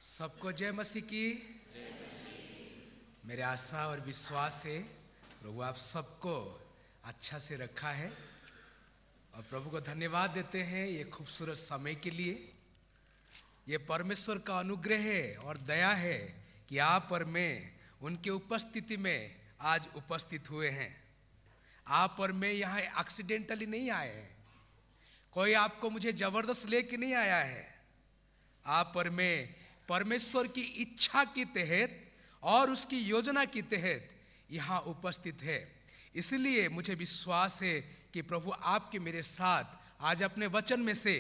सबको जय मसीह की। मेरे आशा और विश्वास है प्रभु आप सबको अच्छा से रखा है और प्रभु को धन्यवाद देते हैं ये खूबसूरत समय के लिए। ये परमेश्वर का अनुग्रह है और दया है कि आप और मैं उनके उपस्थिति में आज उपस्थित हुए हैं। आप और मैं यहाँ एक्सीडेंटली नहीं आए हैं, कोई आपको मुझे जबरदस्त लेके नहीं आया है। आप और मैं परमेश्वर की इच्छा के तहत और उसकी योजना के तहत यहाँ उपस्थित है। इसलिए मुझे विश्वास है कि प्रभु आपके मेरे साथ आज अपने वचन में से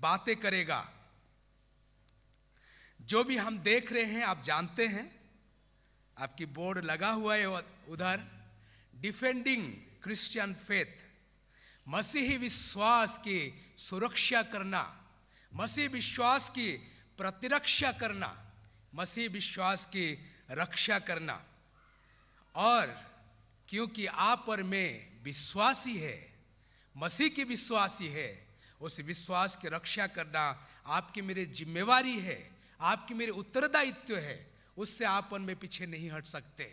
बातें करेगा। जो भी हम देख रहे हैं आप जानते हैं, आपकी बोर्ड लगा हुआ है उधर, डिफेंडिंग क्रिश्चियन फेथ, मसीही विश्वास की सुरक्षा करना, मसीही विश्वास की प्रतिरक्षा करना, मसीही विश्वास की रक्षा करना। और क्योंकि आप और मैं विश्वासी है, मसीह की विश्वासी है, उस विश्वास की रक्षा करना आपकी मेरी जिम्मेवारी है, आपकी मेरी उत्तरदायित्व है। उससे आप और मैं पीछे नहीं हट सकते।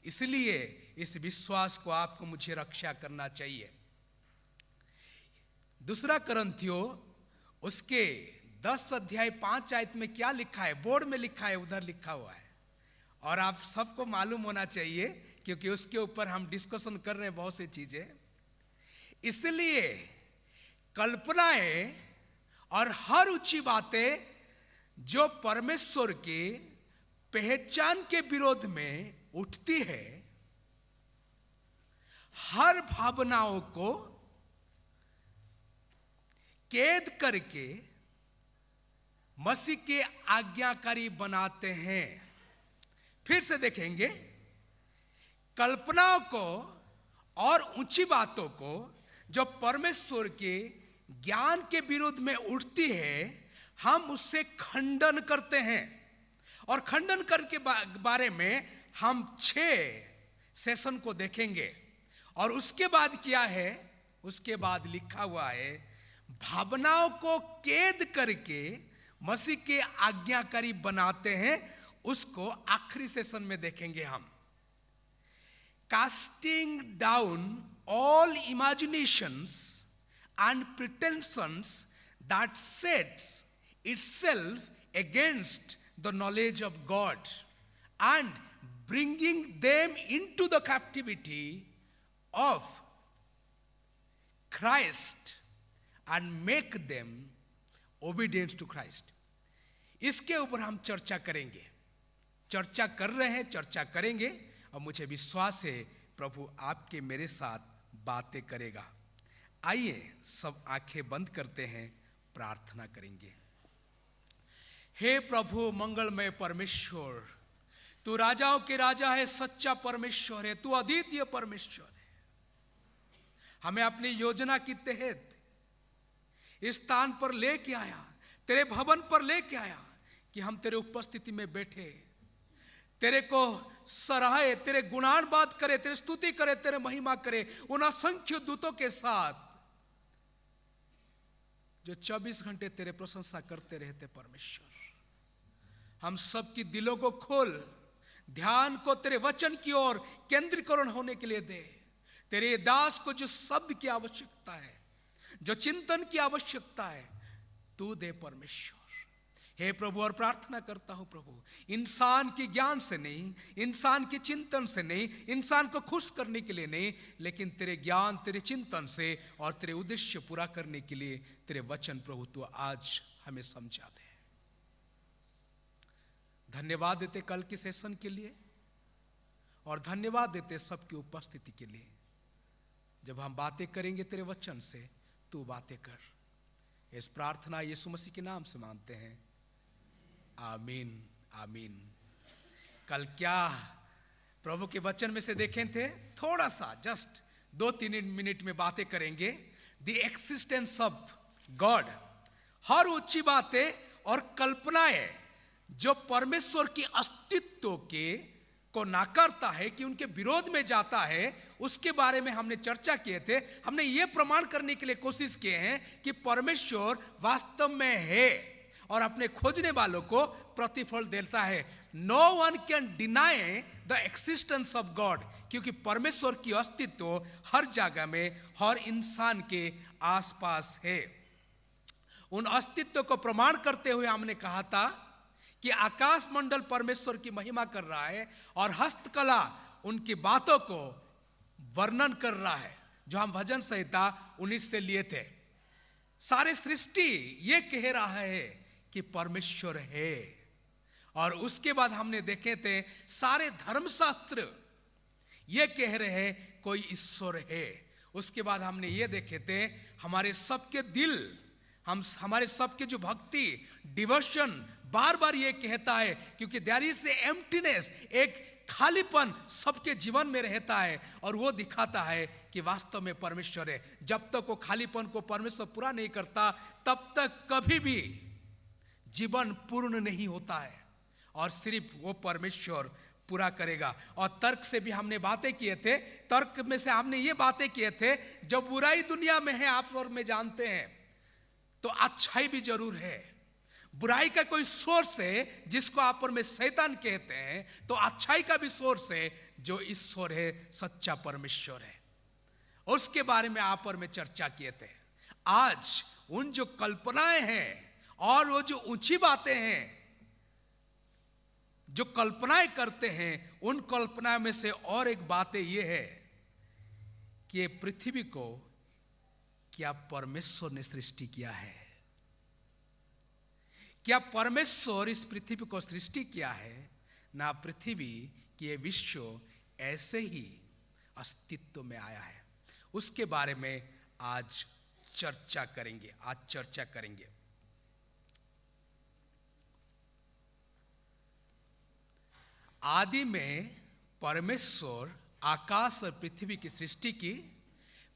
इसलिए इस विश्वास को आपको मुझे रक्षा करना चाहिए। दूसरा करंथियों उसके 10 अध्याय 5 आयत में क्या लिखा है, बोर्ड में लिखा है, उधर लिखा हुआ है और आप सबको मालूम होना चाहिए क्योंकि उसके ऊपर हम डिस्कशन कर रहे हैं बहुत सी चीजें। इसलिए कल्पनाएं और हर ऊंची बातें जो परमेश्वर की पहचान के विरोध में उठती है, हर भावनाओं को कैद करके मसीह के आज्ञाकारी बनाते हैं। फिर से देखेंगे, कल्पनाओं को और ऊंची बातों को जो परमेश्वर के ज्ञान के विरुद्ध में उठती है, हम उससे खंडन करते हैं। और खंडन करके बारे में हम 6 सेशन को देखेंगे। और उसके बाद क्या है, उसके बाद लिखा हुआ है, भावनाओं को कैद करके मसीह के आज्ञाकारी बनाते हैं। उसको आखिरी सेशन में देखेंगे हम। Casting down all imaginations and pretensions that sets itself against the knowledge of God and bringing them into the captivity of Christ and make them obedient to Christ। इसके ऊपर हम चर्चा करेंगे, चर्चा कर रहे हैं, चर्चा करेंगे और मुझे विश्वास है प्रभु आपके मेरे साथ बातें करेगा। आइए सब आंखें बंद करते हैं, प्रार्थना करेंगे। हे प्रभु मंगलमय परमेश्वर, तू राजाओं के राजा है, सच्चा परमेश्वर है, तू अद्वितीय परमेश्वर है। हमें अपनी योजना के तहत इस स्थान पर लेके आया, तेरे भवन पर लेके आया कि हम तेरे उपस्थिति में बैठे, तेरे को सराहे, तेरे गुणानुवाद करे, तेरे स्तुति करे, तेरे महिमा करे उन असंख्य दूतों के साथ जो 24 घंटे तेरे प्रशंसा करते रहते। परमेश्वर हम सबकी दिलों को खोल, ध्यान को तेरे वचन की ओर केंद्रीकरण होने के लिए दे। तेरे दास को जो शब्द की आवश्यकता है, जो चिंतन की आवश्यकता है, तू दे परमेश्वर। हे प्रभु, और प्रार्थना करता हूं प्रभु, इंसान के ज्ञान से नहीं, इंसान के चिंतन से नहीं, इंसान को खुश करने के लिए नहीं, लेकिन तेरे ज्ञान, तेरे चिंतन से और तेरे उद्देश्य पूरा करने के लिए तेरे वचन प्रभु तू आज हमें समझा दे। धन्यवाद देते कल के सेशन के लिए और धन्यवाद देते सबकी उपस्थिति के लिए। जब हम बातें करेंगे तेरे वचन से, तू बातें कर। इस प्रार्थना यीशु मसीह के नाम से मांगते हैं, आमीन आमीन। कल क्या प्रभु के वचन में से देखे थे, थोड़ा सा जस्ट 2-3 मिनट में बातें करेंगे। द एक्सिस्टेंस ऑफ गॉड, हर ऊंची बातें और कल्पनाएं जो परमेश्वर की अस्तित्व के को नाकारता है, कि उनके विरोध में जाता है, उसके बारे में हमने चर्चा किए थे। हमने ये प्रमाण करने के लिए कोशिश किए हैं कि परमेश्वर वास्तव में है और अपने खोजने वालों को प्रतिफल देता है। No one can deny the existence of God, क्योंकि परमेश्वर की अस्तित्व हर जगह में, हर इंसान के आसपास है। उन अस्तित्व को प्रमाण करते हुए हमने कहा था कि आकाश मंडल परमेश्वर की महिमा कर रहा है और हस्तकला उनकी बातों को वर्णन कर रहा है, जो हम भजन संहिता 19 से लिए थे। सारे सृष्टि ये कह रहा है कि परमेश्वर है। और उसके बाद हमने देखे थे सारे धर्मशास्त्र ये कह रहे हैं कोई ईश्वर है। उसके बाद हमने ये देखे थे हमारे सबके दिल, हमारे सबके जो भक्ति, डिवोशन बार बार ये कहता है, क्योंकि देयर इज ए एम्प्टीनेस, एक खालीपन सबके जीवन में रहता है, और वो दिखाता है कि वास्तव में परमेश्वर है। जब तक वो खालीपन को परमेश्वर पूरा नहीं करता, तब तक कभी भी जीवन पूर्ण नहीं होता है, और सिर्फ वो परमेश्वर पूरा करेगा। और तर्क से भी हमने बातें किए थे। तर्क में से हमने ये बातें किए थे, जब बुराई दुनिया में है, आप और मैं जानते हैं, तो अच्छाई भी जरूर है। बुराई का कोई सोर्स है जिसको आप और मैं शैतान कहते हैं, तो अच्छाई का भी सोर्स है जो ईश्वर है, सच्चा परमेश्वर है। उसके बारे में आप और मैं चर्चा किए थे। आज उन जो कल्पनाएं हैं और वो जो ऊंची बातें हैं, जो कल्पनाएं करते हैं, उन कल्पना में से और एक बात ये है कि ये पृथ्वी को क्या परमेश्वर ने सृष्टि किया है? क्या परमेश्वर इस पृथ्वी को सृष्टि किया है? ना पृथ्वी कि ये विश्व ऐसे ही अस्तित्व में आया है। उसके बारे में आज चर्चा करेंगे। आदि में परमेश्वर आकाश और पृथ्वी की सृष्टि की।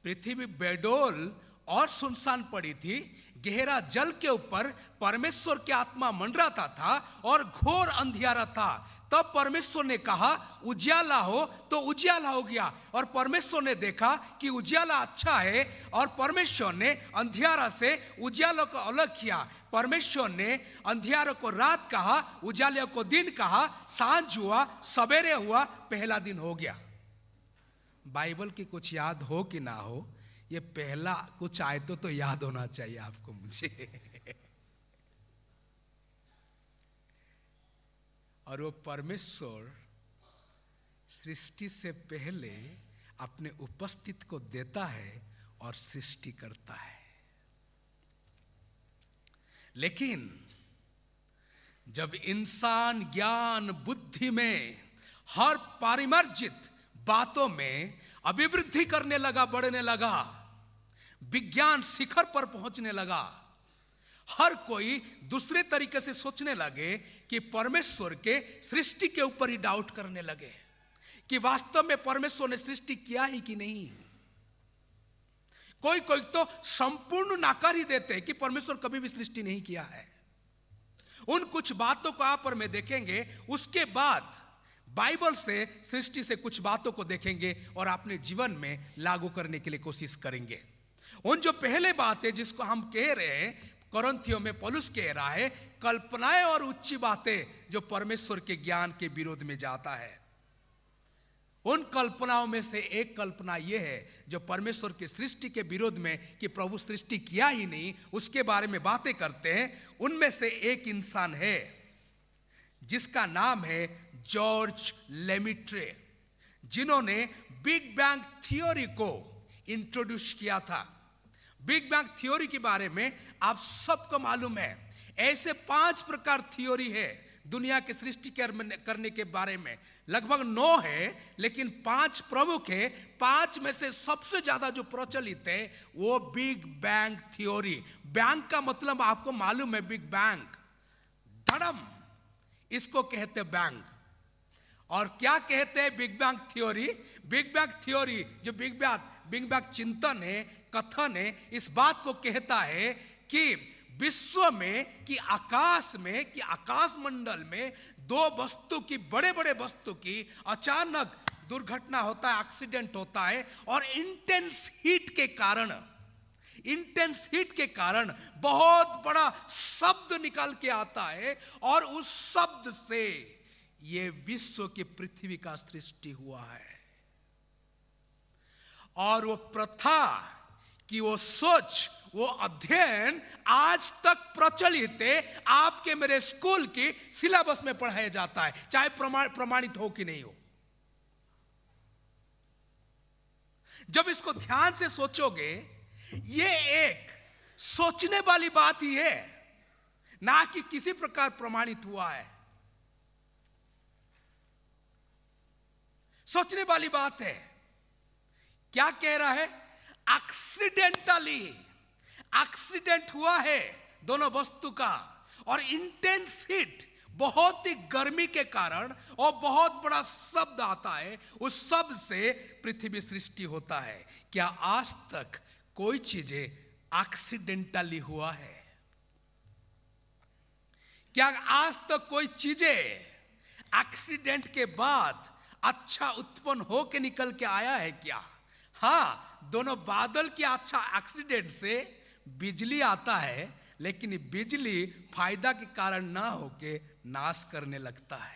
पृथ्वी बेडोल और सुनसान पड़ी थी। गहरा जल के ऊपर परमेश्वर की आत्मा मंडराता था और घोर अंधियारा था। तब परमेश्वर ने कहा उजियाला हो, तो उजियाला हो गया। और परमेश्वर ने देखा कि उजियाला अच्छा है, और परमेश्वर ने अंधियारा से उजियाला को अलग किया। परमेश्वर ने अंधियारे को रात कहा, उजाले को दिन कहा। सांझ हुआ, सवेरे हुआ, पहला दिन हो गया। बाइबल की कुछ याद हो कि ना हो, ये पहला कुछ आयतों तो याद होना चाहिए आपको, मुझे। और वो परमेश्वर सृष्टि से पहले अपने उपस्थित को देता है और सृष्टि करता है। लेकिन जब इंसान ज्ञान बुद्धि में, हर पारिमार्जित बातों में अभिवृद्धि करने लगा, बढ़ने लगा, विज्ञान शिखर पर पहुंचने लगा, हर कोई दूसरे तरीके से सोचने लगे कि परमेश्वर के सृष्टि के ऊपर ही डाउट करने लगे कि वास्तव में परमेश्वर ने सृष्टि किया ही कि नहीं। कोई कोई तो संपूर्ण नाकार ही देते हैं कि परमेश्वर कभी भी सृष्टि नहीं किया है। उन कुछ बातों को आप और मैं देखेंगे। उसके बाद बाइबल से, सृष्टि से कुछ बातों को देखेंगे और अपने जीवन में लागू करने के लिए कोशिश करेंगे। उन जो पहले बातें जिसको हम कह रहे हैं, कोरिन्थियों में पौलुस कह रहा है, कल्पनाएं और उच्ची बातें जो परमेश्वर के ज्ञान के विरोध में जाता है। उन कल्पनाओं में से एक कल्पना यह है जो परमेश्वर की सृष्टि के विरोध में, कि प्रभु सृष्टि किया ही नहीं, उसके बारे में बातें करते हैं। उनमें से एक इंसान है जिसका नाम है जॉर्ज लेमिट्रे, जिन्होंने बिग बैंग थ्योरी को इंट्रोड्यूस किया था। बिग बैंग थ्योरी के बारे में आप सबको मालूम है। ऐसे 5 प्रकार थ्योरी है दुनिया की सृष्टि करने के बारे में। लगभग 9 है, लेकिन 5 प्रमुख है। 5 में से सबसे ज्यादा जो प्रचलित है वो बिग बैंग थ्योरी। बैंग का मतलब आपको मालूम है, बिग बैंग, धड़म, इसको कहते बैंग। और क्या कहते हैं big bang theory? Big bang theory जो बिग बैंग चिंतन है, कथन है, इस बात को कहता है कि विश्व में, कि आकाश में, कि आकाश मंडल में 2 वस्तु की, बड़े बड़े वस्तु की अचानक दुर्घटना होता है, एक्सीडेंट होता है, और इंटेंस हीट के कारण इंटेंस हीट के कारण बहुत बड़ा शब्द निकल के आता है और उस शब्द से ये विश्व की पृथ्वी का सृष्टि हुआ है। और वो प्रथा कि वो सोच, वो अध्ययन आज तक प्रचलित है, आपके मेरे स्कूल की सिलेबस में पढ़ाया जाता है, चाहे प्रमाणित हो कि नहीं हो। जब इसको ध्यान से सोचोगे, ये एक सोचने वाली बात ही है, ना कि किसी प्रकार प्रमाणित हुआ है। सोचने वाली बात है। क्या कह रहा है? एक्सीडेंटली, एक्सीडेंट हुआ है दोनों वस्तु का, और इंटेंस हीट, बहुत ही गर्मी के कारण, और बहुत बड़ा शब्द आता है, उस शब्द से पृथ्वी सृष्टि होता है। क्या आज तक कोई चीजें एक्सीडेंटली हुआ है? क्या आज तक कोई चीजें एक्सीडेंट के बाद अच्छा उत्पन्न होके निकल के आया है क्या? हाँ, दोनों बादल के अच्छा एक्सीडेंट से बिजली आता है, लेकिन बिजली फायदा के कारण ना होके नाश करने लगता है।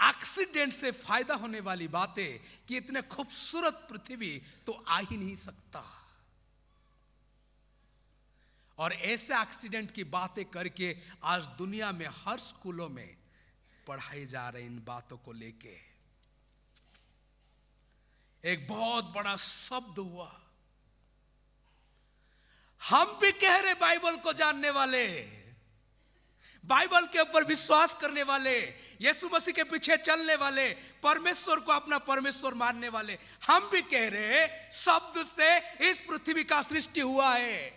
एक्सीडेंट से फायदा होने वाली बातें कि इतने खूबसूरत पृथ्वी तो आ ही नहीं सकता। और ऐसे एक्सीडेंट की बातें करके आज दुनिया में हर स्कूलों में पढ़ाई जा रहे इन बातों को लेके। एक बहुत बड़ा शब्द हुआ। हम भी कह रहे बाइबल को जानने वाले, बाइबल के ऊपर विश्वास करने वाले, यीशु मसीह के पीछे चलने वाले, परमेश्वर को अपना परमेश्वर मानने वाले, हम भी कह रहे शब्द से इस पृथ्वी का सृष्टि हुआ है।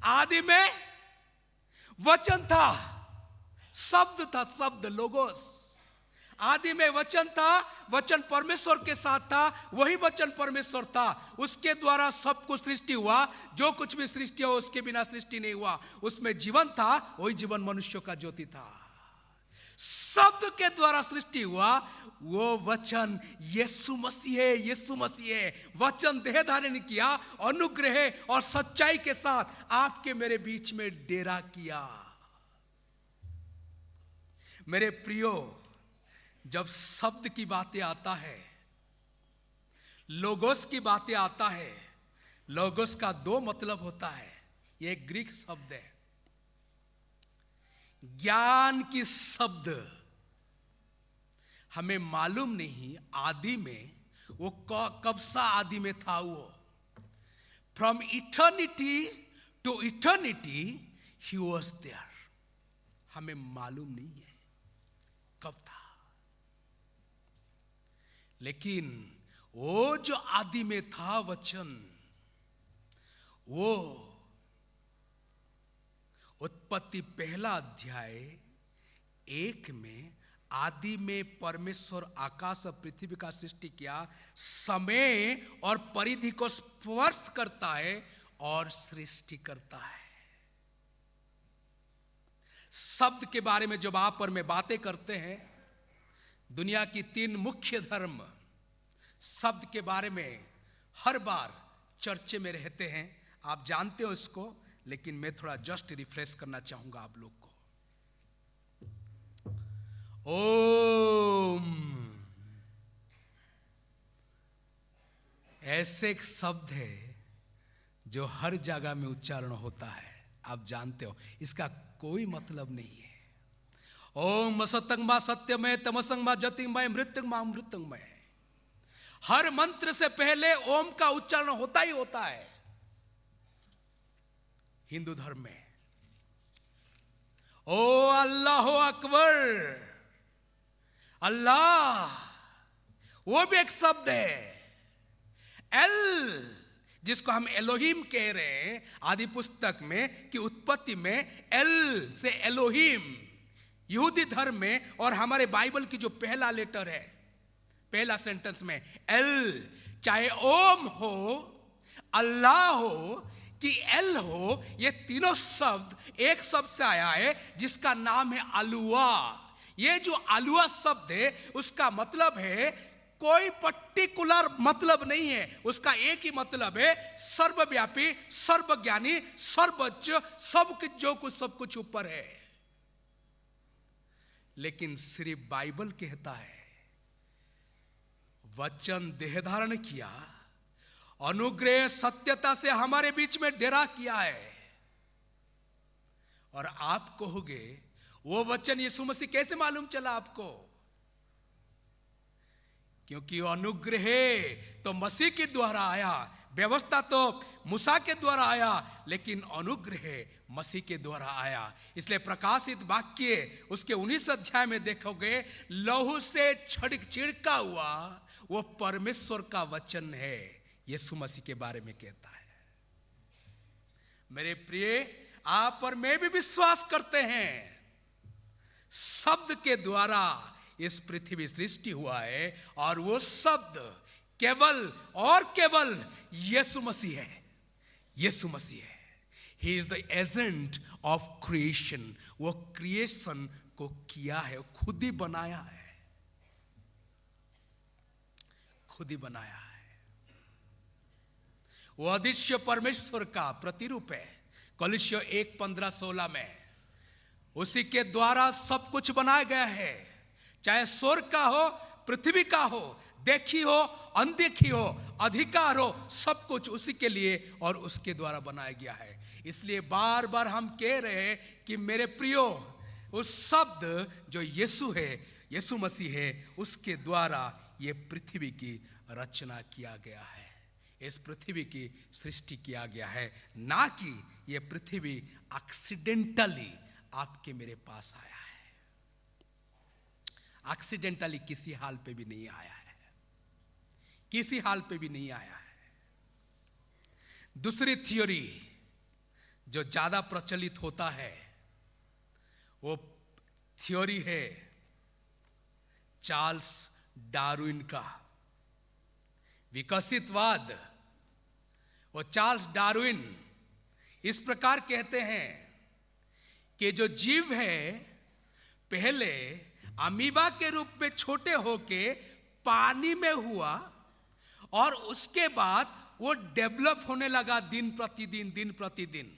आदि में वचन था, शब्द था, शब्द लोगोस। आदि में वचन था, वचन परमेश्वर के साथ था, वही वचन परमेश्वर था, उसके द्वारा सब कुछ सृष्टि हुआ। जो कुछ भी सृष्टि हो उसके बिना सृष्टि नहीं हुआ। उसमें जीवन था, वही जीवन मनुष्यों का ज्योति था। शब्द के द्वारा सृष्टि हुआ, वो वचन यीशु मसीह है। यीशु मसीह है। वचन देह धारण किया, अनुग्रह और सच्चाई के साथ आपके मेरे बीच में डेरा किया। मेरे प्रियो, जब शब्द की बातें आता है, लोगोस की बातें आता है, लोगोस का दो मतलब होता है। यह एक ग्रीक शब्द है, ज्ञान की शब्द। हमें मालूम नहीं आदि में वो कब सा आदि में था। वो from eternity to eternity he was there. हमें मालूम नहीं है कब था, लेकिन वो जो आदि में था वचन, वो उत्पत्ति पहला अध्याय 1 में आदि में परमेश्वर आकाश और पृथ्वी का सृष्टि किया, समय और परिधि को स्पर्श करता है और सृष्टि करता है। शब्द के बारे में जब आप और मैं बातें करते हैं, दुनिया की 3 मुख्य धर्म शब्द के बारे में हर बार चर्चे में रहते हैं। आप जानते हो इसको, लेकिन मैं थोड़ा जस्ट रिफ्रेश करना चाहूंगा आप लोग को। ओम ऐसे एक शब्द है जो हर जगह में उच्चारण होता है। आप जानते हो, इसका कोई मतलब नहीं है। ओम सत्यंगमा सत्यमय, तमसंगमा ज्योतिर्मय, मृत्युंगमा अमृतंगमय। हर मंत्र से पहले ओम का उच्चारण होता ही होता है हिंदू धर्म में। ओ अल्लाह अकबर, अल्लाह वो भी एक शब्द है। एल, जिसको हम एलोहिम कह रहे हैं आदि पुस्तक में, कि उत्पत्ति में एल से एलोहिम, यहूदी धर्म में और हमारे बाइबल की जो पहला लेटर है, पहला सेंटेंस में एल, चाहे ओम हो, अल्लाह हो कि एल हो, ये तीनों शब्द एक शब्द से आया है जिसका नाम है अलुआ। ये जो अलुआ शब्द है उसका मतलब है कोई पर्टिकुलर मतलब नहीं है, उसका एक ही मतलब है, सर्वव्यापी, सर्वज्ञानी, सर्वोच्च, सब कुछ, जो कुछ सब कुछ ऊपर है। लेकिन सिर्फ बाइबल कहता है वचन देह धारण किया, अनुग्रह सत्यता से हमारे बीच में डेरा किया है। और आप कहोगे वो वचन यीशु मसीह कैसे मालूम चला आपको? क्योंकि अनुग्रह तो मसीह के द्वारा आया, व्यवस्था तो मूसा के द्वारा आया, लेकिन अनुग्रह मसीह के द्वारा आया। इसलिए प्रकाशित वाक्य उसके 19 अध्याय में देखोगे, लहू से छिड़का हुआ वो परमेश्वर का वचन है, यीशु मसीह के बारे में कहता है। मेरे प्रिय, आप और मैं भी विश्वास करते हैं शब्द के द्वारा इस पृथ्वी सृष्टि हुआ है, और वो शब्द केवल और केवल यीशु मसीह है। यीशु मसीह है। He is the agent of creation. वो क्रिएशन को किया है, खुद ही बनाया है, खुद ही बनाया है। वो अदृश्य परमेश्वर का प्रतिरूप है। कॉलोसियों 1:15-16 में उसी के द्वारा सब कुछ बनाया गया है, चाहे स्वर्ग का हो, पृथ्वी का हो, देखी हो, अनदेखी हो, अधिकार हो, सब कुछ उसी के लिए और उसके द्वारा बनाया गया है। इसलिए बार बार हम कह रहे हैं कि मेरे प्रियो, उस शब्द जो यीशु है, यीशु मसीह है, उसके द्वारा ये पृथ्वी की रचना किया गया है, इस पृथ्वी की सृष्टि किया गया है, ना कि ये पृथ्वी एक्सीडेंटली आपके मेरे पास आया है। एक्सीडेंटली किसी हाल पे भी नहीं आया है, किसी हाल पे भी नहीं आया है। दूसरी थ्योरी जो ज्यादा प्रचलित होता है, वो थ्योरी है चार्ल्स डार्विन का विकसितवाद। वो चार्ल्स डार्विन इस प्रकार कहते हैं कि जो जीव है पहले अमीबा के रूप में छोटे होके पानी में हुआ, और उसके बाद वो डेवलप होने लगा दिन प्रतिदिन,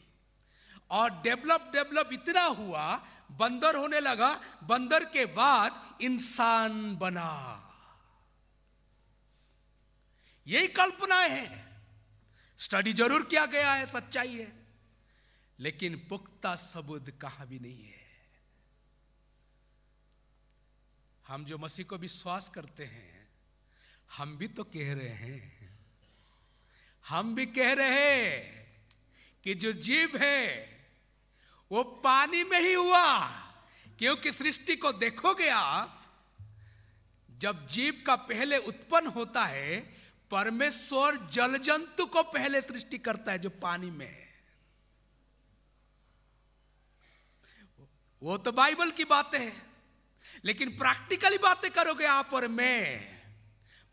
और डेवलप इतना हुआ, बंदर होने लगा, बंदर के बाद इंसान बना। यही कल्पनाएं हैं, स्टडी जरूर किया गया है, सच्चाई है, लेकिन पुख्ता सबूत कहां भी नहीं है। हम जो मसीह को विश्वास करते हैं, हम भी तो कह रहे हैं, हम भी कह रहे हैं कि जो जीव है वो पानी में ही हुआ। क्योंकि सृष्टि को देखोगे आप, जब जीव का पहले उत्पन्न होता है, परमेश्वर जल जंतु को पहले सृष्टि करता है जो पानी में है। वो तो बाइबल की बातें हैं, लेकिन प्रैक्टिकली बातें करोगे आप और मैं,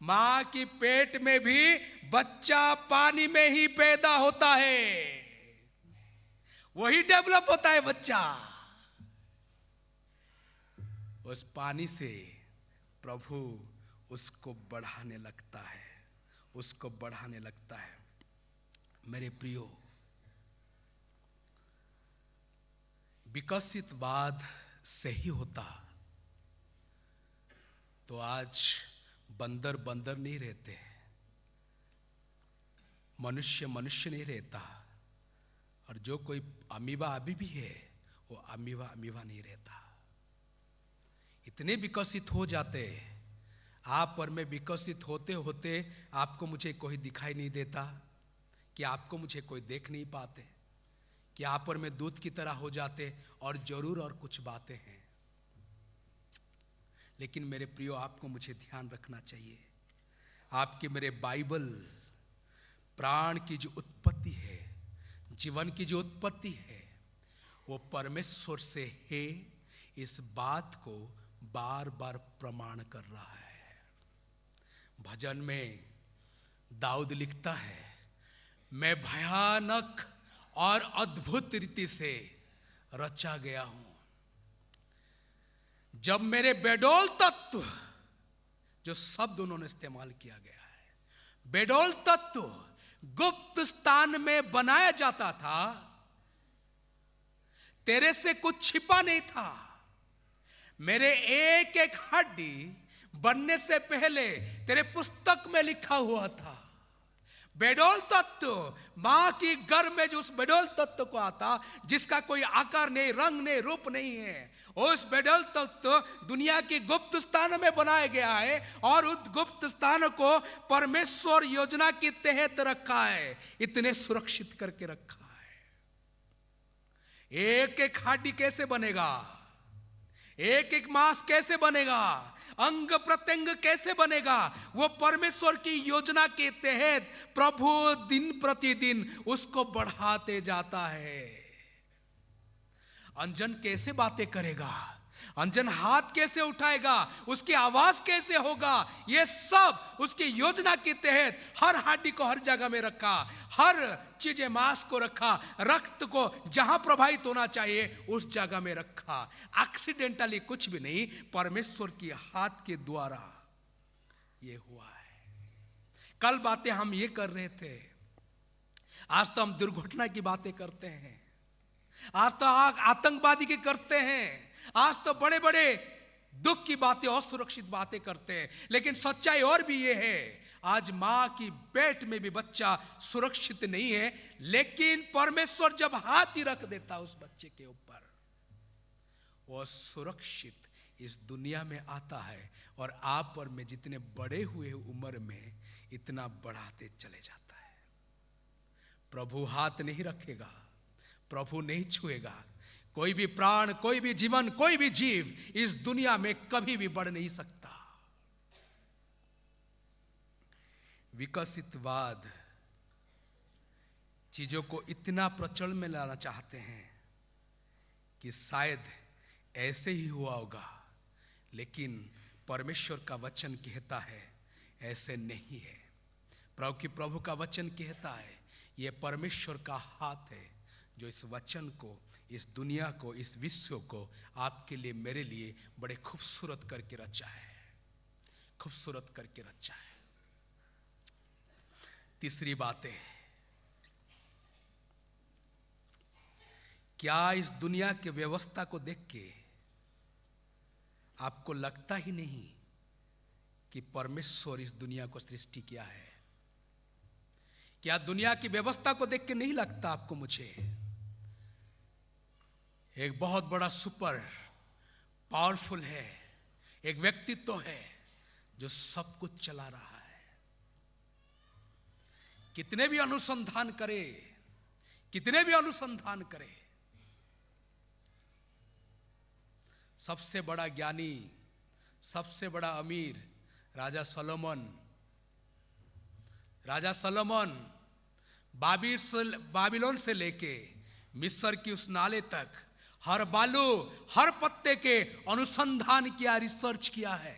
मां की पेट में भी बच्चा पानी में ही पैदा होता है, वही डेवलप होता है बच्चा। उस पानी से प्रभु उसको बढ़ाने लगता है, उसको बढ़ाने लगता है। मेरे प्रियो, विकसितवाद से ही होता तो आज बंदर नहीं रहते, मनुष्य नहीं रहता, और जो कोई अमीबा अभी भी है वो अमीबा नहीं रहता। इतने विकसित हो जाते, आप और मैं विकसित होते होते आपको मुझे कोई दिखाई नहीं देता, कि आपको मुझे कोई देख नहीं पाते, कि आप और मैं दूध की तरह हो जाते, और जरूर और कुछ बातें हैं। लेकिन मेरे प्रियो, आपको मुझे ध्यान रखना चाहिए, आपके मेरे बाइबल प्राण की जो उत्पत्ति है, जीवन की जो उत्पत्ति है, वो परमेश्वर से है, इस बात को बार बार प्रमाण कर रहा है। भजन में दाऊद लिखता है, मैं भयानक और अद्भुत रीति से रचा गया हूं। जब मेरे बेडौल तत्व जो शब्द उन्होंने इस्तेमाल किया गया है। बेडोल तत्व गुप्त स्थान में बनाया जाता था, तेरे से कुछ छिपा नहीं था। मेरे एक एक हड्डी बनने से पहले तेरे पुस्तक में लिखा हुआ था। बेडोल तत्व, मां की गर्भ में जो उस बेडोल तत्व को आता, जिसका कोई आकार नहीं, रंग नहीं, रूप नहीं है, उस बेडोल तत्व दुनिया की गुप्त स्थान में बनाया गया है और उस गुप्त स्थान को परमेश्वर योजना के तहत रखा है, इतने सुरक्षित करके रखा है। एक एक हड्डी कैसे बनेगा, एक एक मांस कैसे बनेगा, अंग प्रत्यंग कैसे बनेगा, वो परमेश्वर की योजना के तहत प्रभु दिन प्रतिदिन उसको बढ़ाते जाता है। अंजन कैसे बातें करेगा, अंजन हाथ कैसे उठाएगा, उसकी आवाज कैसे होगा, ये सब उसकी योजना के तहत हर हड्डी को हर जगह में रखा, हर चीजें मांस को रखा, रक्त को जहां प्रभावित होना चाहिए उस जगह में रखा। एक्सीडेंटली कुछ भी नहीं, परमेश्वर की हाथ के द्वारा ये हुआ है। कल बातें हम ये कर रहे थे, आज तो हम दुर्घटना की बातें करते हैं, आज तो आतंकवादी की करते हैं, आज तो बड़े बड़े दुख की बातें, असुरक्षित बातें करते हैं। लेकिन सच्चाई और भी ये है, आज मां की पेट में भी बच्चा सुरक्षित नहीं है, लेकिन परमेश्वर जब हाथ ही रख देता उस बच्चे के ऊपर, वो सुरक्षित इस दुनिया में आता है और आप और मैं जितने बड़े हुए उम्र में इतना बढ़ाते चले जाता है। प्रभु हाथ नहीं रखेगा, प्रभु नहीं छुएगा, कोई भी प्राण, कोई भी जीवन, कोई भी जीव इस दुनिया में कभी भी बढ़ नहीं सकता। विकसितवाद चीजों को इतना प्रचलन में लाना चाहते हैं कि शायद ऐसे ही हुआ होगा, लेकिन परमेश्वर का वचन कहता है ऐसे नहीं है। प्रभु का वचन कहता है यह परमेश्वर का हाथ है जो इस वचन को, इस दुनिया को, इस विश्व को आपके लिए, मेरे लिए बड़े खूबसूरत करके रचा है, खूबसूरत करके रचा है। तीसरी बात है, क्या इस दुनिया की व्यवस्था को देख के आपको लगता ही नहीं कि परमेश्वर इस दुनिया को सृष्टि किया है? क्या दुनिया की व्यवस्था को देख के नहीं लगता आपको, मुझे एक बहुत बड़ा सुपर पावरफुल है, एक व्यक्तित्व है जो सब कुछ चला रहा है? कितने भी अनुसंधान करे, कितने भी अनुसंधान करे, सबसे बड़ा ज्ञानी, सबसे बड़ा अमीर राजा सोलोमन बाबिलोन से लेके मिस्र की उस नाले तक हर बालू, हर पत्ते के अनुसंधान किया, रिसर्च किया है।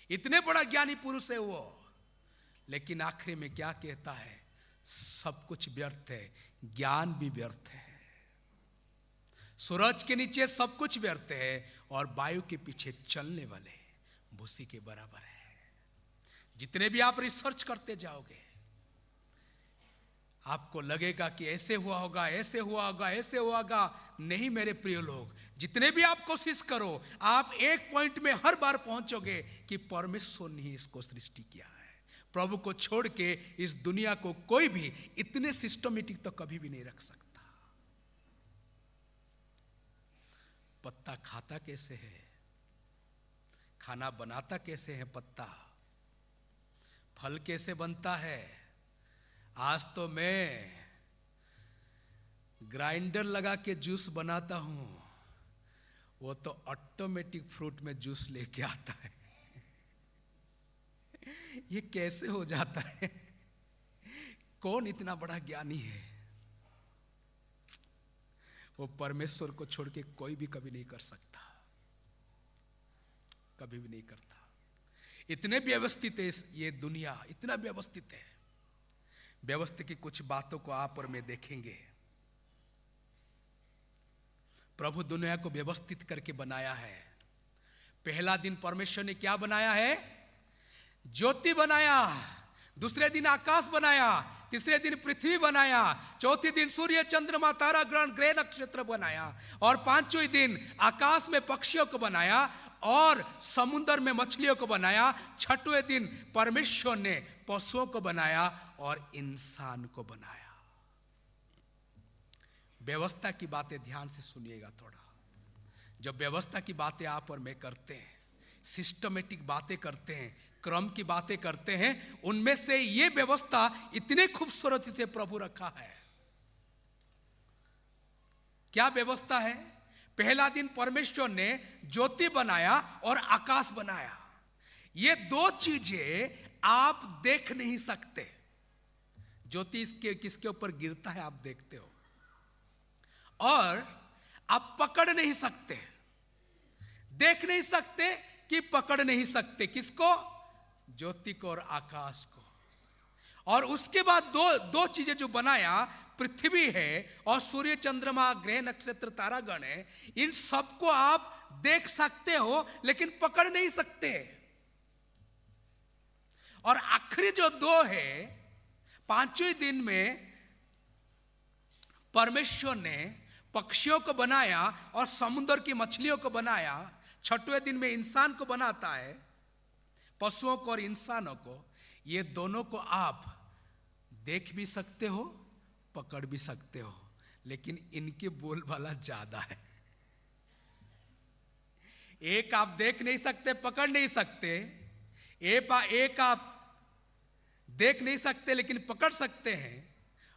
इतने बड़ा ज्ञानी पुरुष है वो, लेकिन आखिरी में क्या कहता है? सब कुछ व्यर्थ है, ज्ञान भी व्यर्थ है, सूरज के नीचे सब कुछ व्यर्थ है और वायु के पीछे चलने वाले भूसी के बराबर है। जितने भी आप रिसर्च करते जाओगे आपको लगेगा कि ऐसे हुआ होगा, ऐसे हुआ होगा, ऐसे हुआ होगा। नहीं मेरे प्रिय लोग, जितने भी आप कोशिश करो, आप एक पॉइंट में हर बार पहुंचोगे कि परमेश्वर ने ही इसको सृष्टि किया है। प्रभु को छोड़ के इस दुनिया को कोई भी इतने सिस्टमेटिक तो कभी भी नहीं रख सकता। पत्ता खाता कैसे है, खाना बनाता कैसे है पत्ता, फल कैसे बनता है। आज तो मैं ग्राइंडर लगा के जूस बनाता हूं, वो तो ऑटोमेटिक फ्रूट में जूस लेके आता है। ये कैसे हो जाता है? कौन इतना बड़ा ज्ञानी है? वो परमेश्वर को छोड़ के कोई भी कभी नहीं कर सकता, कभी भी नहीं करता। इतने व्यवस्थित है ये दुनिया, इतना व्यवस्थित है। व्यवस्थित की कुछ बातों को आप और मैं देखेंगे। प्रभु दुनिया को व्यवस्थित करके बनाया है। पहला दिन परमेश्वर ने क्या बनाया है? ज्योति बनाया। दूसरे दिन आकाश बनाया। तीसरे दिन पृथ्वी बनाया। चौथे दिन सूर्य, चंद्रमा, तारा, ग्रहण, ग्रह, नक्षत्र बनाया। और पांचवें दिन आकाश में पक्षियों को बनाया और समुद्र में मछलियों को बनाया। छठवें दिन परमेश्वर ने पशुओं को बनाया और इंसान को बनाया। व्यवस्था की बातें ध्यान से सुनिएगा थोड़ा। जब व्यवस्था की बातें आप और मैं करते हैं, सिस्टमेटिक बातें करते हैं, क्रम की बातें करते हैं, उनमें से ये व्यवस्था इतने खूबसूरती से प्रभु रखा है। क्या व्यवस्था है? पहला दिन परमेश्वर ने ज्योति बनाया और आकाश बनाया। ये दो चीजें आप देख नहीं सकते। ज्योति इसके किसके ऊपर गिरता है आप देखते हो, और आप पकड़ नहीं सकते, देख नहीं सकते कि पकड़ नहीं सकते। किसको? ज्योति को और आकाश को। और उसके बाद दो चीजें जो बनाया, पृथ्वी है और सूर्य, चंद्रमा, ग्रह, नक्षत्र, तारागण है। इन सबको आप देख सकते हो लेकिन पकड़ नहीं सकते। और आखिरी जो दो है, पांचवें दिन में परमेश्वर ने पक्षियों को बनाया और समुद्र की मछलियों को बनाया। छठवें दिन में इंसान को बनाता है, पशुओं को और इंसानों को। ये दोनों को आप देख भी सकते हो, पकड़ भी सकते हो, लेकिन इनके बोलबाला ज्यादा है। एक आप देख नहीं सकते, पकड़ नहीं सकते। एक आप देख नहीं सकते लेकिन पकड़ सकते हैं,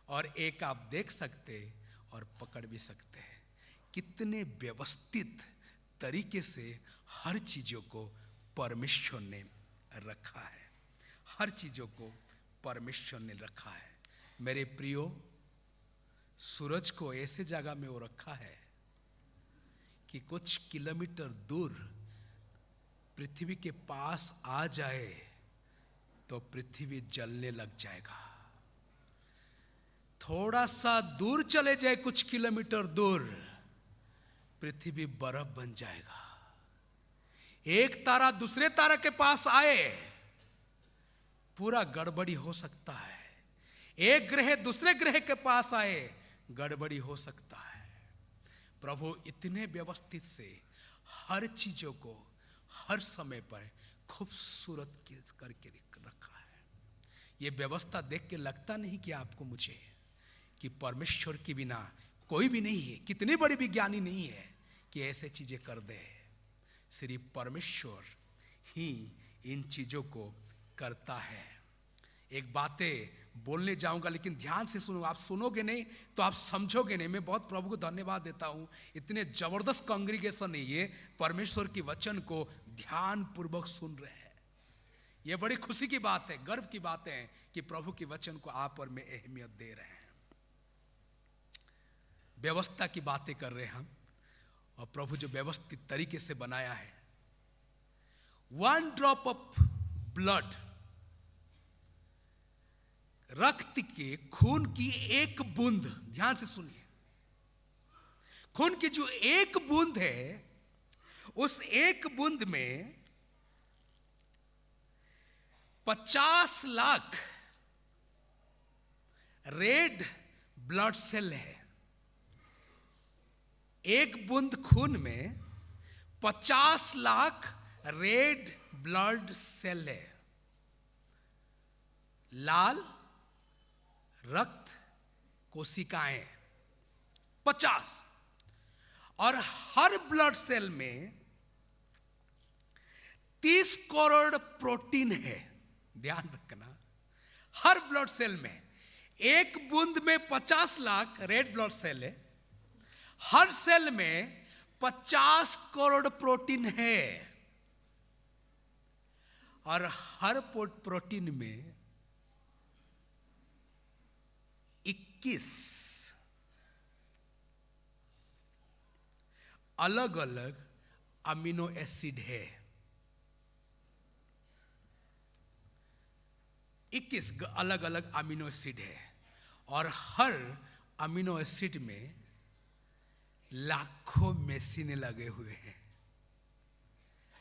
और एक आप देख सकते और पकड़ भी सकते हैं। कितने व्यवस्थित तरीके से हर चीजों को परमेश्वर ने रखा है। हर चीजों को परमेश्वर ने रखा है। मेरे प्रियो, सूरज को ऐसे जगह में वो रखा है कि कुछ किलोमीटर दूर पृथ्वी के पास आ जाए तो पृथ्वी जलने लग जाएगा। थोड़ा सा दूर चले जाए, कुछ किलोमीटर दूर, पृथ्वी बर्फ बन जाएगा। एक तारा दूसरे तारा के पास आए, पूरा गड़बड़ी हो सकता है। एक ग्रह दूसरे ग्रह के पास आए, गड़बड़ी हो सकता है। प्रभु इतने व्यवस्थित से हर चीजों को हर समय पर खूबसूरत करके रखा है। यह व्यवस्था देख के लगता नहीं कि आपको मुझे कि परमेश्वर के बिना कोई भी नहीं है, कितनी बड़ी विज्ञानी नहीं है कि ऐसे चीजें कर दे। सिर्फ परमेश्वर ही इन चीजों को करता है। एक बातें बोलने जाऊंगा लेकिन ध्यान से सुनो। आप सुनोगे नहीं तो आप समझोगे नहीं। मैं बहुत प्रभु को धन्यवाद देता हूं, इतने जबरदस्त कांग्रीगेशन है ये, परमेश्वर की वचन को ध्यान पूर्वक सुन रहे हैं। ये बड़ी खुशी की बात है, गर्व की बात है कि प्रभु के वचन को आप और मैं अहमियत दे रहे हैं। व्यवस्था की बातें कर रहे हैं हम, और प्रभु जो व्यवस्थित तरीके से बनाया है। 1 ड्रॉप ऑफ ब्लड, रक्त के खून की एक बूंद, ध्यान से सुनिए, खून की जो एक बूंद है, उस एक बूंद में 50 लाख रेड ब्लड सेल है। एक बूंद खून में 50 लाख रेड ब्लड सेल है। लाल रक्त कोशिकाएं 50, और हर ब्लड सेल में 30 करोड़ प्रोटीन है। ध्यान रखना, हर ब्लड सेल में, एक बूंद में 50 लाख रेड ब्लड सेल है, हर सेल में 50 करोड़ प्रोटीन है, और हर प्रोटीन में 21 अलग अलग अमीनो एसिड है। 21 अलग अलग अमीनो एसिड है, और हर अमीनो एसिड में लाखों मशीनें लगे हुए हैं।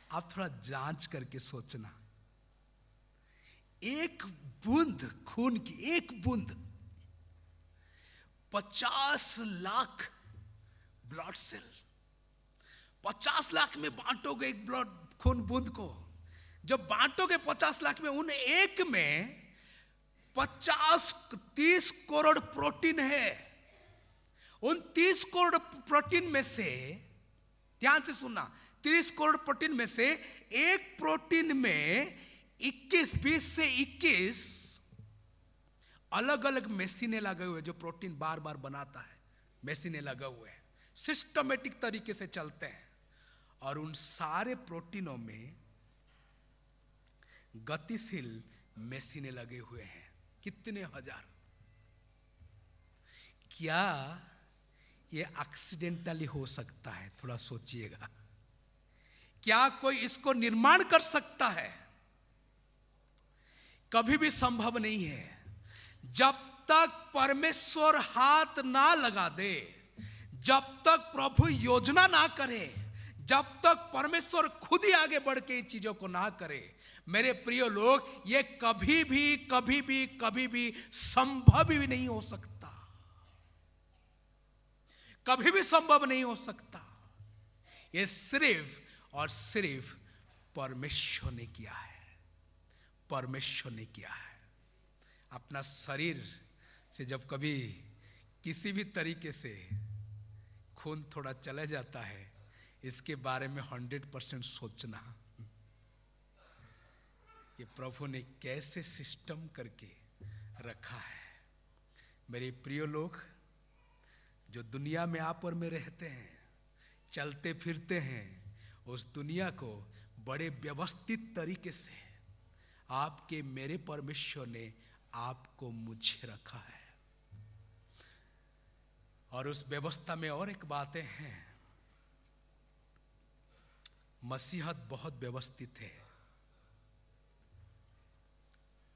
आप थोड़ा जांच करके सोचना, एक बूंद खून की, एक बूंद 50 लाख ब्लड सेल, 50 लाख में बांटोगे एक ब्लड खून बूंद को, जब बांटोगे 50 लाख में, उन एक में 30 करोड़ प्रोटीन है। उन 30 करोड़ प्रोटीन में से, ध्यान से सुनना, 30 करोड़ प्रोटीन में से एक प्रोटीन में 20 से 21 अलग अलग मशीनें लगे हुए, जो प्रोटीन बार बार बनाता है, मशीनें लगे हुए हैं, सिस्टमेटिक तरीके से चलते हैं। और उन सारे प्रोटीनों में गतिशील मशीनें लगे हुए हैं, कितने हजार। क्या ये एक्सीडेंटली हो सकता है? थोड़ा सोचिएगा। क्या कोई इसको निर्माण कर सकता है? कभी भी संभव नहीं है। जब तक परमेश्वर हाथ ना लगा दे, जब तक प्रभु योजना ना करे, जब तक परमेश्वर खुद ही आगे बढ़ के इन चीजों को ना करे, मेरे प्रिय लोग, ये कभी भी संभव ही नहीं हो सकता। कभी भी संभव नहीं हो सकता। ये सिर्फ और सिर्फ परमेश्वर ने किया है, परमेश्वर ने किया है। अपना शरीर से जब कभी किसी भी तरीके से खून थोड़ा चला जाता है, इसके बारे में 100% सोचना कि प्रभु ने कैसे सिस्टम करके रखा है। मेरे प्रिय लोग, जो दुनिया में आप और में रहते हैं, चलते फिरते हैं, उस दुनिया को बड़े व्यवस्थित तरीके से आपके मेरे परमेश्वर ने आपको मुझे रखा है। और उस व्यवस्था में और एक बातें हैं, मसीहत बहुत व्यवस्थित है।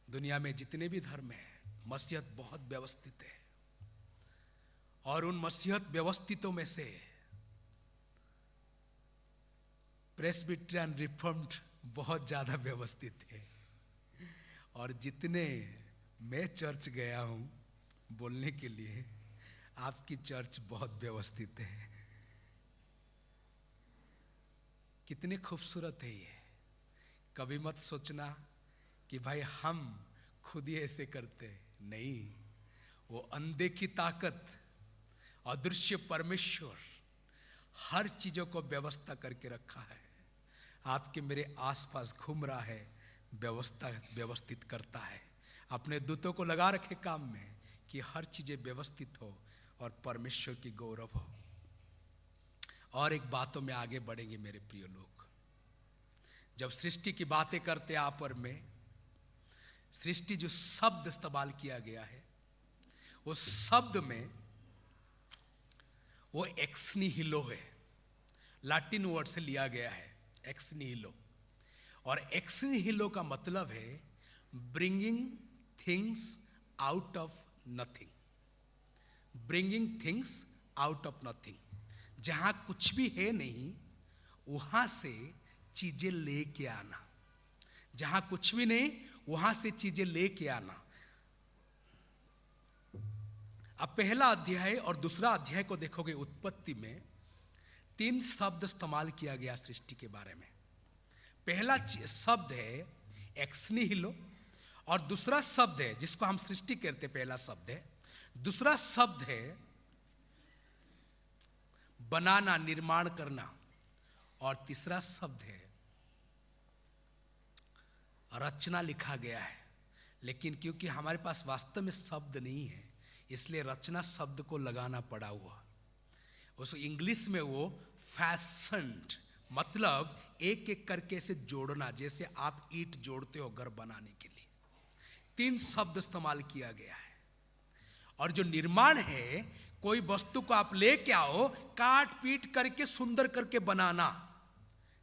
दुनिया में जितने भी धर्म हैं, मसीहत बहुत व्यवस्थित है। और उन मसीहत व्यवस्थितों में से प्रेस्बिटेरियन रिफॉर्म्ड बहुत ज्यादा व्यवस्थित है। और जितने मैं चर्च गया हूं बोलने के लिए, आपकी चर्च बहुत व्यवस्थित है। कितने खूबसूरत है ये। कभी मत सोचना कि भाई हम खुद ही ऐसे करते, नहीं। वो अनदेखी ताकत, अदृश्य परमेश्वर हर चीजों को व्यवस्था करके रखा है। आपके मेरे आसपास घूम रहा है, व्यवस्थित करता है। अपने दूतों को लगा रखे काम में कि हर चीजें व्यवस्थित हो और परमेश्वर की गौरव हो। और एक बातों में आगे बढ़ेंगे मेरे प्रिय लोग। जब सृष्टि की बातें करते आप और में, सृष्टि जो शब्द इस्तेमाल किया गया है, उस शब्द में वो एक्स निहिलो है, लैटिन वर्ड से लिया गया है, एक्स निहिलो। और एक्स निहिलो का मतलब है bringing things out of nothing. Bringing things out of nothing. जहां कुछ भी है नहीं, वहां से चीजें लेके आना। जहां कुछ भी नहीं, वहां से चीजें लेके आना। अब पहला अध्याय और दूसरा अध्याय को देखोगे, उत्पत्ति में 3 शब्द इस्तेमाल किया गया सृष्टि के बारे में। पहला शब्द है एक्स निहिलो, और दूसरा शब्द है जिसको हम सृष्टि कहते हैं, पहला शब्द है। दूसरा शब्द है बनाना, निर्माण करना। और तीसरा शब्द है रचना लिखा गया है। लेकिन क्योंकि हमारे पास वास्तव में शब्द नहीं है, इसलिए रचना शब्द को लगाना पड़ा हुआ। उस इंग्लिश में वो फैशन्ड, मतलब एक एक करके से जोड़ना, जैसे आप ईंट जोड़ते हो घर बनाने के लिए। 3 शब्द इस्तेमाल किया गया है। और जो निर्माण है, कोई वस्तु को आप लेके आओ, काट पीट करके सुंदर करके बनाना।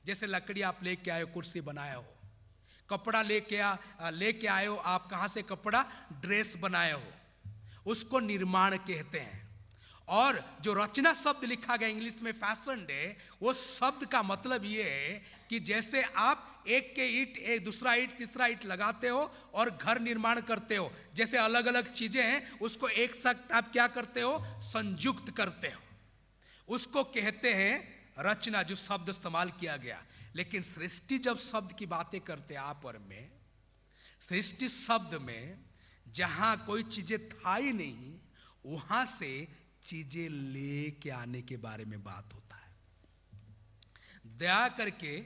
जैसे लकड़ी आप लेके आए हो, कुर्सी बनाया हो। कपड़ा लेके आए हो आप, कहां से कपड़ा, ड्रेस बनाए हो, उसको निर्माण कहते हैं। और जो रचना शब्द लिखा गया इंग्लिश में फैशन है, वो शब्द का मतलब ये है कि जैसे आप एक के ईंट, एक दूसरा ईंट, तीसरा ईंट लगाते हो और घर निर्माण करते हो, जैसे अलग अलग चीजें हैं उसको एक साथ आप क्या करते हो, संयुक्त करते हो, उसको कहते हैं रचना, जो शब्द इस्तेमाल किया गया। लेकिन सृष्टि जब शब्द की बातें करते हैं आप और में, सृष्टि शब्द में जहां कोई चीजें था ही नहीं, वहां से चीजें लेके आने के बारे में बात होता है। दया करके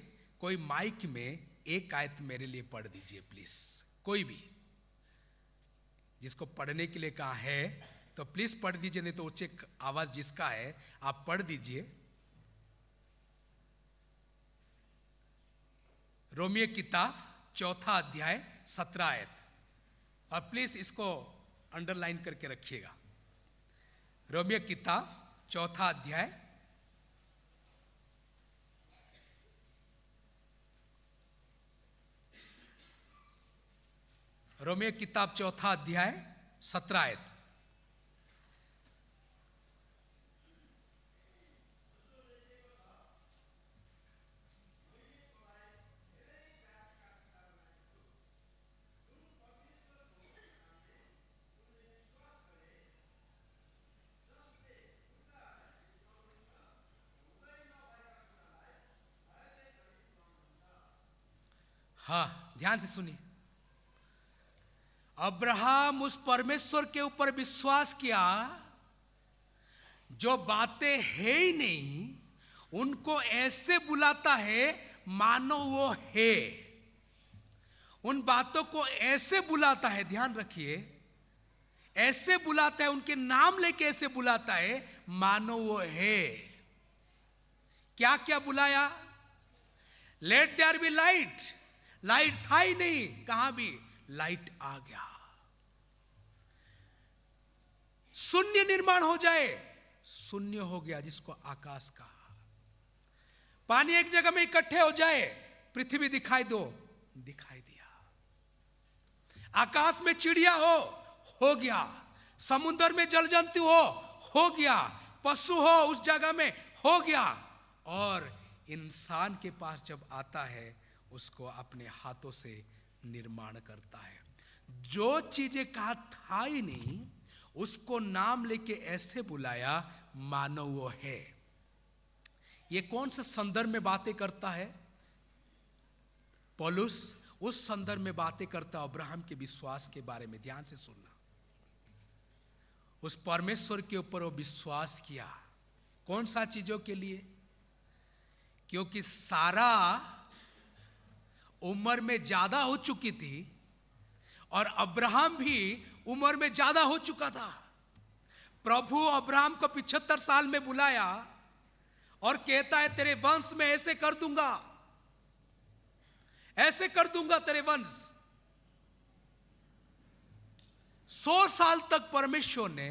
कोई माइक में एक आयत मेरे लिए पढ़ दीजिए प्लीज, कोई भी जिसको पढ़ने के लिए कहा है तो प्लीज पढ़ दीजिए, नहीं तो उच्च आवाज जिसका है आप पढ़ दीजिए। रोमियो किताब 4 अध्याय 17 आयत, और प्लीज इसको अंडरलाइन करके रखिएगा। रोमियो किताब 4 अध्याय रोमियो किताब 4 अध्याय 17 आयत। हाँ, ध्यान से सुनिए। अब्राहम उस परमेश्वर के ऊपर विश्वास किया जो बातें है ही नहीं उनको ऐसे बुलाता है मानो वो है, उन बातों को ऐसे बुलाता है, ध्यान रखिए, ऐसे बुलाता है, उनके नाम लेके ऐसे बुलाता है मानो वो है। क्या क्या बुलाया? Let there be light, light था ही नहीं, कहां भी लाइट आ गया। शून्य निर्माण हो जाए, शून्य हो गया, जिसको आकाश कहा। पानी एक जगह में इकट्ठे हो जाए, पृथ्वी दिखाई दो, दिखाई दिया। आकाश में चिड़िया हो गया। समुद्र में जल जंतु हो गया। पशु हो उस जगह में, हो गया। और इंसान के पास जब आता है, उसको अपने हाथों से निर्माण करता है। जो चीजें कहा था ही नहीं, उसको नाम लेके ऐसे बुलाया मानो वो है। ये कौन से संदर्भ में बातें करता है पौलुस? उस संदर्भ में बातें करता अब्राहम के विश्वास के बारे में। ध्यान से सुनना। उस परमेश्वर के ऊपर वो विश्वास किया। कौन सा चीजों के लिए? क्योंकि सारा उम्र में ज्यादा हो चुकी थी और अब्राहम भी उम्र में ज्यादा हो चुका था। प्रभु अब्राहम को 75 साल में बुलाया और कहता है तेरे वंश में ऐसे कर दूंगा, ऐसे कर दूंगा तेरे वंश। 100 साल तक परमेश्वर ने,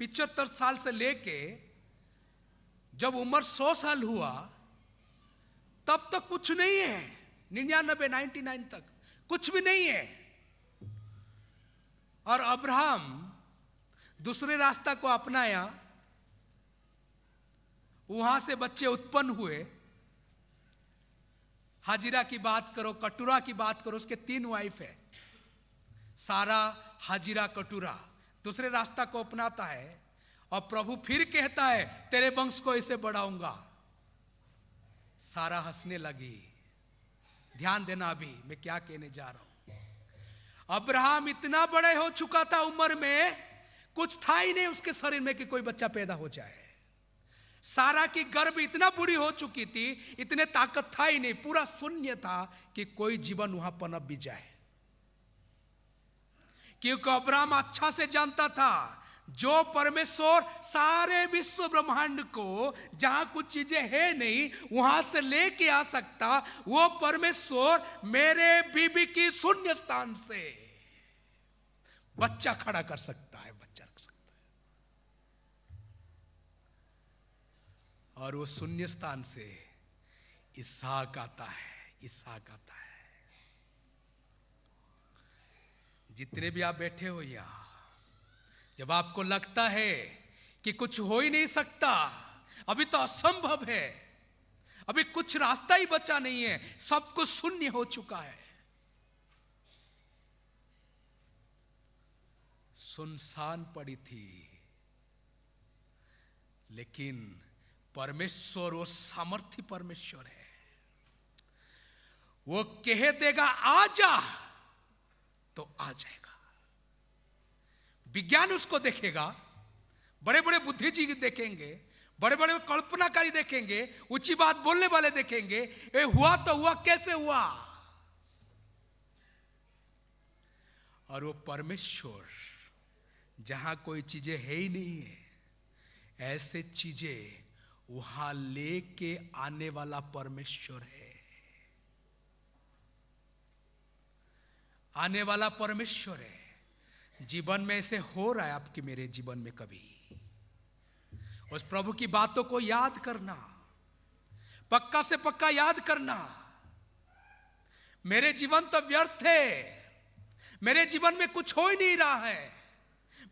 75 साल से लेके जब उम्र 100 साल हुआ तब तक कुछ नहीं है। 99 तक कुछ भी नहीं है। और अब्राहम दूसरे रास्ता को अपनाया, वहां से बच्चे उत्पन्न हुए। हाजिरा की बात करो, कटुरा की बात करो, उसके 3 वाइफ है, सारा, हाजिरा, कटुरा। दूसरे रास्ता को अपनाता है और प्रभु फिर कहता है तेरे वंश को ऐसे बढ़ाऊंगा। सारा हंसने लगी। ध्यान देना अभी मैं क्या कहने जा रहा हूं। अब्राहम इतना बड़े हो चुका था उम्र में, कुछ था ही नहीं उसके शरीर में कि कोई बच्चा पैदा हो जाए। सारा की गर्भ इतना बुरी हो चुकी थी, इतने ताकत था ही नहीं, पूरा शून्य था कि कोई जीवन वहां पनप भी जाए। क्योंकि अब्राहम अच्छा से जानता था जो परमेश्वर सारे विश्व ब्रह्मांड को, जहां कुछ चीजें है नहीं, वहां से लेके आ सकता, वो परमेश्वर मेरे बीबी की शून्य स्थान से बच्चा खड़ा कर सकता है, बच्चा रख सकता है। और वो शून्य स्थान से इसहाक आता है, इसहाक आता है। जितने भी आप बैठे हो यहां, जब आपको लगता है कि कुछ हो ही नहीं सकता, अभी तो असंभव है, अभी कुछ रास्ता ही बचा नहीं है, सब कुछ शून्य हो चुका है, सुनसान पड़ी थी। लेकिन परमेश्वर वो सामर्थी परमेश्वर है, वो कह देगा आ जा तो आ जाएगा। विज्ञान उसको देखेगा, बड़े बड़े बुद्धिजीवी देखेंगे, बड़े बड़े कल्पनाकारी देखेंगे, ऊंची बात बोलने वाले देखेंगे, ये हुआ तो हुआ, कैसे हुआ? और वो परमेश्वर जहां कोई चीजें है ही नहीं है, ऐसे चीजें वहां लेके आने वाला परमेश्वर है, आने वाला परमेश्वर है। जीवन में ऐसे हो रहा है आपके मेरे जीवन में, कभी उस प्रभु की बातों को याद करना, पक्का से पक्का याद करना, मेरे जीवन तो व्यर्थ है, मेरे जीवन में कुछ हो ही नहीं रहा है,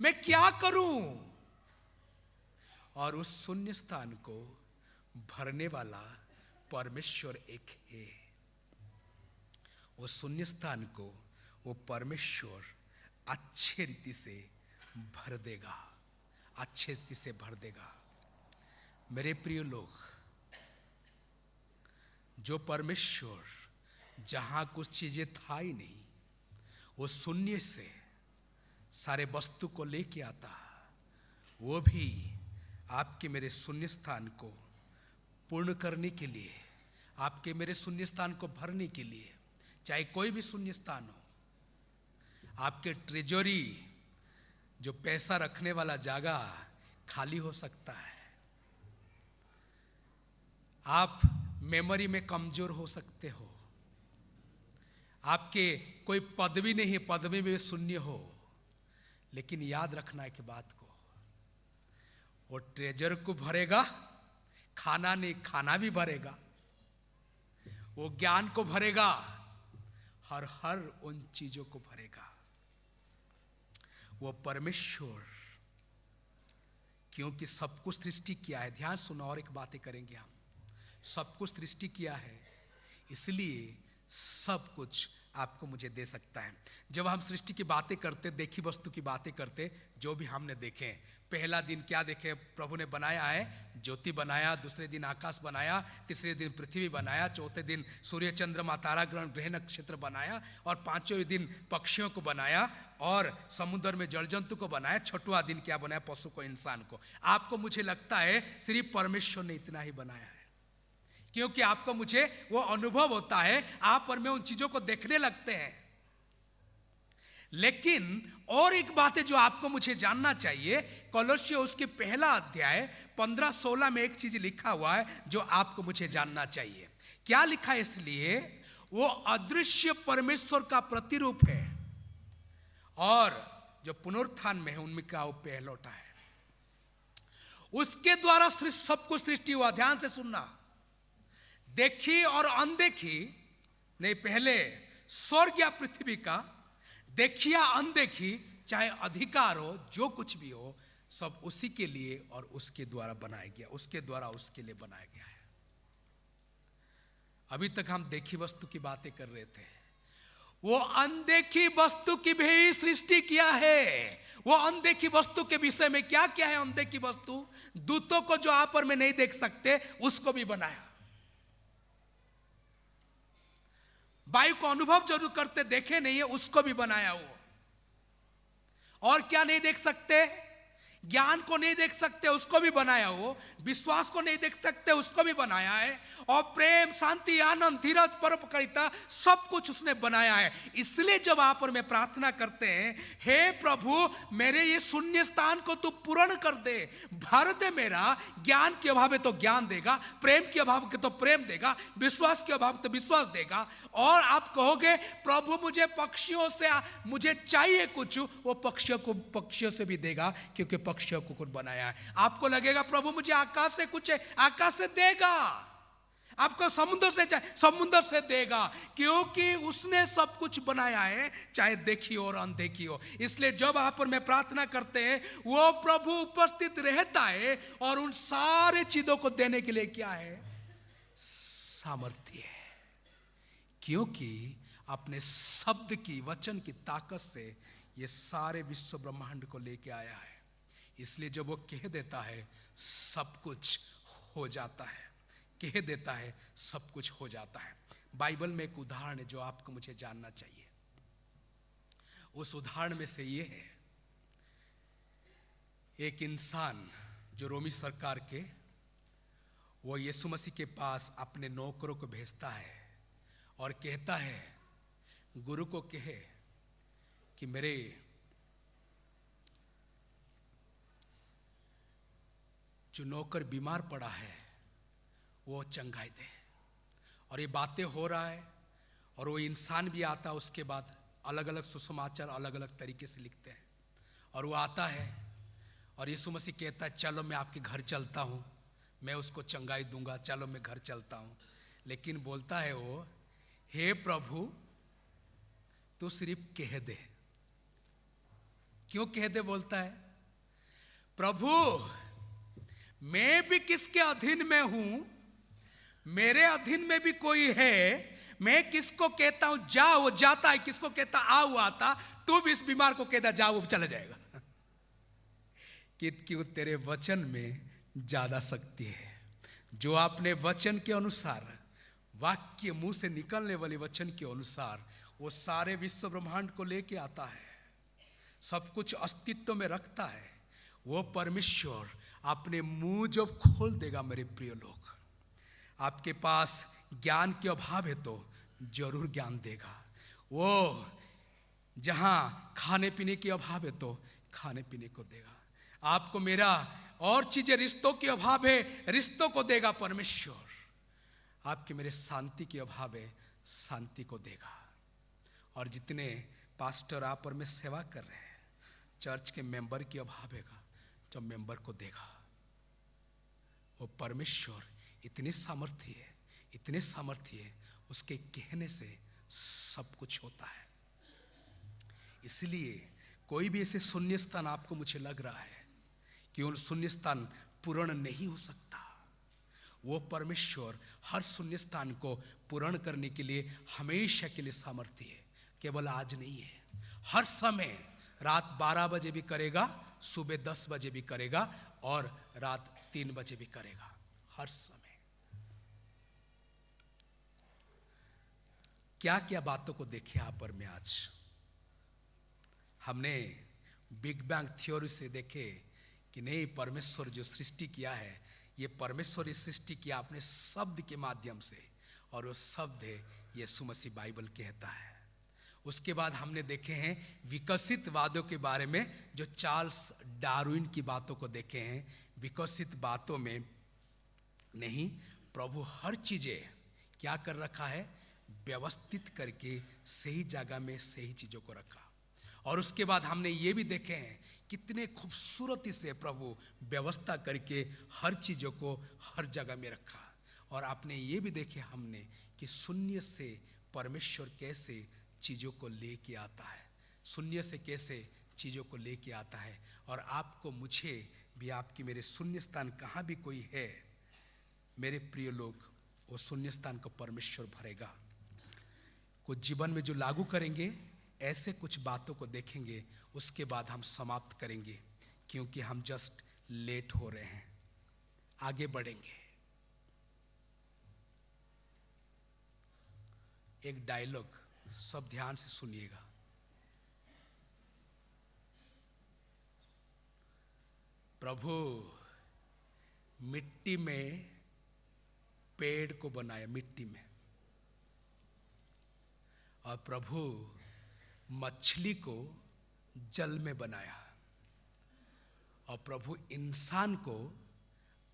मैं क्या करूं? और उस शून्य स्थान को भरने वाला परमेश्वर एक है। उस शून्य स्थान को वो परमेश्वर अच्छे रीति से भर देगा, अच्छे रीति से भर देगा। मेरे प्रिय लोग, जो परमेश्वर जहां कुछ चीजें था ही नहीं, वो शून्य से सारे वस्तु को लेके आता, वो भी आपके मेरे शून्य स्थान को पूर्ण करने के लिए, आपके मेरे शून्य स्थान को भरने के लिए, चाहे कोई भी शून्य स्थान हो, आपके ट्रेजरी जो पैसा रखने वाला जगह खाली हो सकता है, आप मेमोरी में कमजोर हो सकते हो, आपके कोई पदवी नहीं, पदवी में शून्य हो, लेकिन याद रखना एक बात को, वो ट्रेजर को भरेगा, खाना नहीं खाना भी भरेगा, वो ज्ञान को भरेगा, हर उन चीजों को भरेगा। वो परमेश्वर, क्योंकि सब कुछ सृष्टि किया है, ध्यान सुनो और एक बातें करेंगे हम, सब कुछ सृष्टि किया है, इसलिए सब कुछ आपको मुझे दे सकता है। जब हम सृष्टि की बातें करते, देखी वस्तु की बातें करते, जो भी हमने देखे, पहला दिन क्या देखे? प्रभु ने बनाया है, ज्योति बनाया, दूसरे दिन आकाश बनाया, तीसरे दिन पृथ्वी बनाया, चौथे दिन सूर्य चंद्रमा तारा ग्रह नक्षत्र बनाया, और पांचवें दिन पक्षियों को बनाया और समुद्र में जल जंतु को बनाया, छठवां दिन क्या बनाया? पशु को, इंसान को। आपको मुझे लगता है सिर्फ परमेश्वर ने इतना ही बनाया है, क्योंकि आपको मुझे वो अनुभव होता है, आप और मैं उन चीजों को देखने लगते हैं। लेकिन और एक बात है जो आपको मुझे जानना चाहिए, कोलोस्सी उसके पहला अध्याय 15-16 में एक चीज लिखा हुआ है जो आपको मुझे जानना चाहिए। क्या लिखा है? इसलिए वो अदृश्य परमेश्वर का प्रतिरूप है, और जो पुनरुत्थान में है उनमें का वो पहलौठा है, उसके द्वारा सब कुछ सृष्टि हुआ। ध्यान से सुनना, देखी और अनदेखी नहीं, पहले स्वर्ग या पृथ्वी का, देखी या अनदेखी, चाहे अधिकार हो, जो कुछ भी हो, सब उसी के लिए और उसके द्वारा बनाया गया, उसके द्वारा उसके लिए बनाया गया है। अभी तक हम देखी वस्तु की बातें कर रहे थे, वो अनदेखी वस्तु की भी सृष्टि किया है। वो अनदेखी वस्तु के विषय में क्या क्या है? अनदेखी वस्तु, दूतों को जो आप और मैं नहीं देख सकते, उसको भी बनाया। वायु को अनुभव जरूर करते, देखे नहीं है, उसको भी बनाया वो। और क्या नहीं देख सकते? ज्ञान को नहीं देख सकते, उसको भी बनाया वो। विश्वास को नहीं देख सकते, उसको भी बनाया है। और प्रेम, शांति, आनंद, धीरज, परोपकारिता, सब कुछ उसने बनाया है। इसलिए जब आप और मैं प्रार्थना करते हैं, हे प्रभु मेरे ये शून्य स्थान को तू पूर्ण कर दे, भर दे मेरा, ज्ञान के अभाव में तो ज्ञान देगा, प्रेम के अभाव के तो प्रेम देगा, विश्वास के अभाव तो विश्वास देगा। और आप कहोगे प्रभु मुझे पक्षियों से मुझे चाहिए कुछ, वो पक्षियों से भी देगा, क्योंकि पक्षियों को कुछ बनाया है। आपको लगेगा प्रभु मुझे आकाश से कुछ है, आकाश से देगा। आपको समुद्र से देगा, क्योंकि उसने सब कुछ बनाया है, चाहे देखी हो और अनदेखी हो। इसलिए जब आप और मैं प्रार्थना करते हैं, वो प्रभु उपस्थित रहता है और उन सारे चीजों को देने के लिए क्या है? सामर्थ्य है। क्योंकि अपने शब्द की, वचन की ताकत से ये सारे विश्व ब्रह्मांड को लेके आया है। इसलिए जब वो कह देता है, सब कुछ हो जाता है, कह देता है, सब कुछ हो जाता है। बाइबल में एक उदाहरण है जो आपको मुझे जानना चाहिए। उस उदाहरण में से ये है, एक इंसान जो रोमी सरकार के, वो यीशु मसीह के पास अपने नौकरों को भेजता है और कहता है, गुरु को कहे कि मेरे जो नौकर बीमार पड़ा है वो चंगाई दे। और ये बातें हो रहा है और वो इंसान भी आता है। उसके बाद अलग अलग सुसमाचार अलग अलग तरीके से लिखते हैं। और वो आता है और यीशु मसीह कहता है, चलो मैं आपके घर चलता हूँ, मैं उसको चंगाई दूंगा, चलो मैं घर चलता हूँ। लेकिन बोलता है वो, हे प्रभु तू सिर्फ कह दे। क्यों कह दे बोलता है? प्रभु मैं भी किसके अधीन में हूं, मेरे अधीन में भी कोई है, मैं किसको कहता हूं जा वो जाता है, किसको कहता आ वो आता, तू भी इस बीमार को कहता जा वो चला जाएगा। क्यों तेरे वचन में ज्यादा शक्ति है। जो आपने वचन के अनुसार, वाक्य मुंह से निकलने वाले वचन के अनुसार वो सारे विश्व ब्रह्मांड को लेके आता है, सब कुछ अस्तित्व में रखता है। वो परमेश्वर अपने मुंह जब खोल देगा, मेरे प्रिय लोग, आपके पास ज्ञान के अभाव है तो जरूर ज्ञान देगा। वो जहां खाने पीने की अभाव है तो खाने पीने को देगा। आपको मेरा और चीजें, रिश्तों की अभाव है, रिश्तों को देगा परमेश्वर। आपके मेरे शांति की अभाव है, शांति को देगा। और जितने पास्टर आप और मैं सेवा कर रहे हैं, चर्च के मेंबर की अभाव है जो मेंबर को देगा। वो परमेश्वर इतने सामर्थ्य है, इतने सामर्थ्य है, उसके कहने से सब कुछ होता है। इसलिए कोई भी ऐसे शून्य स्थान आपको मुझे लग रहा है कि वो शून्य स्थान पूर्ण नहीं हो सकता, वो परमेश्वर हर शून्य स्थान को पूर्ण करने के लिए हमेशा के लिए सामर्थ्य है। केवल आज नहीं है, हर समय, रात 12 बजे भी करेगा, सुबह 10 बजे भी करेगा और रात 3 बजे भी करेगा, हर समय। क्या क्या बातों को देखे आप और मैं आज? हमने बिग बैंग थ्योरी से देखे कि नहीं, परमेश्वर जो सृष्टि किया है, ये परमेश्वर ही सृष्टि किया अपने शब्द के माध्यम से, और वो शब्द है यीशु मसीह, बाइबल कहता है। उसके बाद हमने देखे हैं विकसित वादों के बारे में, जो चार्ल्स डार्विन की बातों को देखे हैं। विकसित बातों में नहीं, प्रभु हर चीजें क्या कर रखा है, व्यवस्थित करके सही जगह में सही चीजों को रखा। और उसके बाद हमने ये भी देखे हैं कितने खूबसूरती से प्रभु व्यवस्था करके हर चीजों को हर जगह में रखा। और आपने ये भी देखे हमने कि शून्य से परमेश्वर कैसे चीजों को लेके आता है, शून्य से कैसे चीजों को लेके आता है। और आपको मुझे भी, आपकी मेरे शून्य स्थान कहाँ भी कोई है, मेरे प्रिय लोग, वो शून्य स्थान को परमेश्वर भरेगा। कुछ जीवन में जो लागू करेंगे, ऐसे कुछ बातों को देखेंगे, उसके बाद हम समाप्त करेंगे, क्योंकि हम जस्ट लेट हो रहे हैं, आगे बढ़ेंगे। एक डायलॉग, सब ध्यान से सुनिएगा। प्रभु मिट्टी में पेड़ को बनाया, मिट्टी में, और प्रभु मछली को जल में बनाया, और प्रभु इंसान को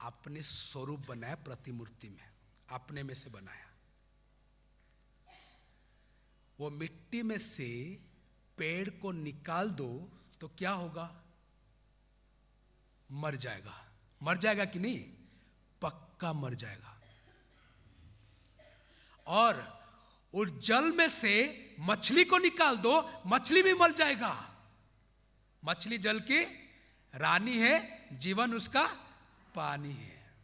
अपने स्वरूप बनाया, प्रतिमूर्ति में, अपने में से बनाया। वो मिट्टी में से पेड़ को निकाल दो तो क्या होगा? मर जाएगा। मर जाएगा कि नहीं? पक्का मर जाएगा। और उस जल में से मछली को निकाल दो, मछली भी मर जाएगा। मछली जल की रानी है, जीवन उसका पानी है।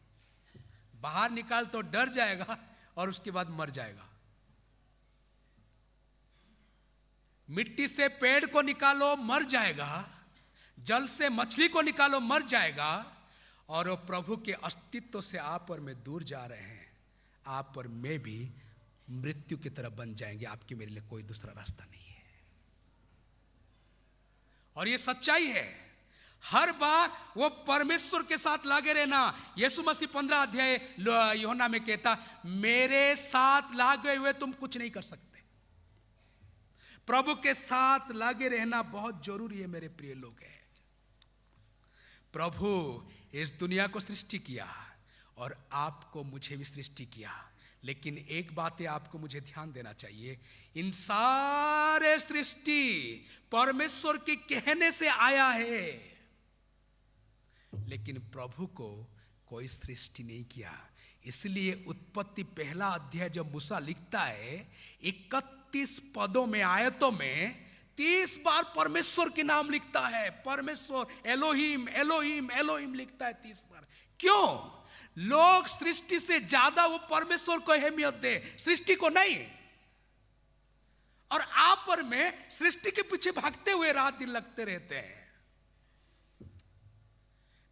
बाहर निकाल तो डर जाएगा और उसके बाद मर जाएगा। मिट्टी से पेड़ को निकालो, मर जाएगा। जल से मछली को निकालो, मर जाएगा। और वो प्रभु के अस्तित्व से आप और मैं दूर जा रहे हैं। आप और मैं भी मृत्यु की तरफ बन जाएंगे। आपके मेरे लिए कोई दूसरा रास्ता नहीं है। और ये सच्चाई है। हर बार वो परमेश्वर के साथ लगे रहना। यीशु मसीह 15 अध्याय यूहन्ना में कहता, मेरे साथ लगे हुए तुम कुछ नहीं कर सकते। प्रभु के साथ लगे रहना बहुत जरूरी है मेरे प्रिय लोग हैं। प्रभु इस दुनिया को सृष्टि किया और आपको मुझे भी सृष्टि किया। लेकिन एक बात है, आपको मुझे ध्यान देना चाहिए, इन सारे सृष्टि परमेश्वर के कहने से आया है। लेकिन प्रभु को कोई सृष्टि नहीं किया। इसलिए उत्पत्ति पहला अध्याय जब मूसा लिखता है, 31 पदों में, आयतों में 30 बार परमेश्वर के नाम लिखता है। परमेश्वर, एलोहिम एलोहिम एलोहिम लिखता है 30 बार। क्यों? लोग सृष्टि से ज्यादा वो परमेश्वर को अहमियत दे, सृष्टि को नहीं। और आप और मैं सृष्टि के पीछे भागते हुए रात दिन लगते रहते हैं।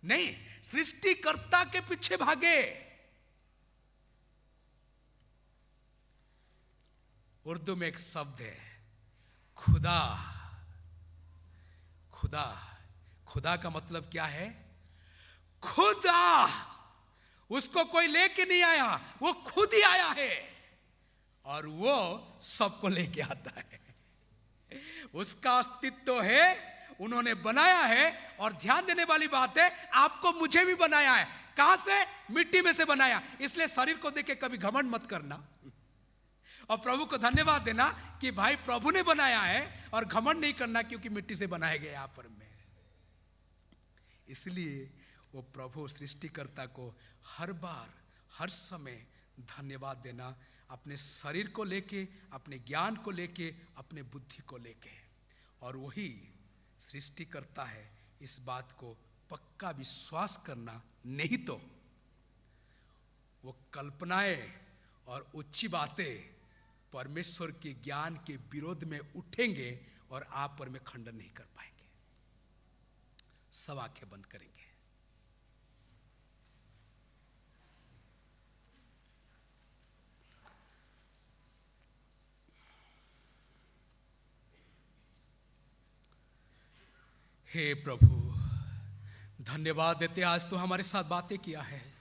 नहीं, सृष्टिकर्ता के पीछे भागे। उर्दू में एक शब्द है खुदा। खुदा, खुदा का मतलब क्या है? खुदा। उसको कोई लेके नहीं आया, वो खुद ही आया है। और वो सबको लेके आता है। उसका अस्तित्व है, उन्होंने बनाया है। और ध्यान देने वाली बात है, आपको मुझे भी बनाया है। कहां से? मिट्टी में से बनाया। इसलिए शरीर को देख के कभी घमंड मत करना और प्रभु को धन्यवाद देना कि भाई प्रभु ने बनाया है, और घमंड नहीं करना क्योंकि मिट्टी से बनाए गए आप और मैं। इसलिए वो प्रभु सृष्टिकर्ता को हर बार, हर समय धन्यवाद देना, अपने शरीर को लेके, अपने ज्ञान को लेके, अपने बुद्धि को लेके। और वही सृष्टिकर्ता है, इस बात को पक्का विश्वास करना। नहीं तो वो कल्पनाएं और ऊंची बातें परमेश्वर के ज्ञान के विरोध में उठेंगे और आप पर में खंडन नहीं कर पाएंगे। सब आंखें बंद करेंगे। हे प्रभु, धन्यवाद देते, आज तो हमारे साथ बातें किया है।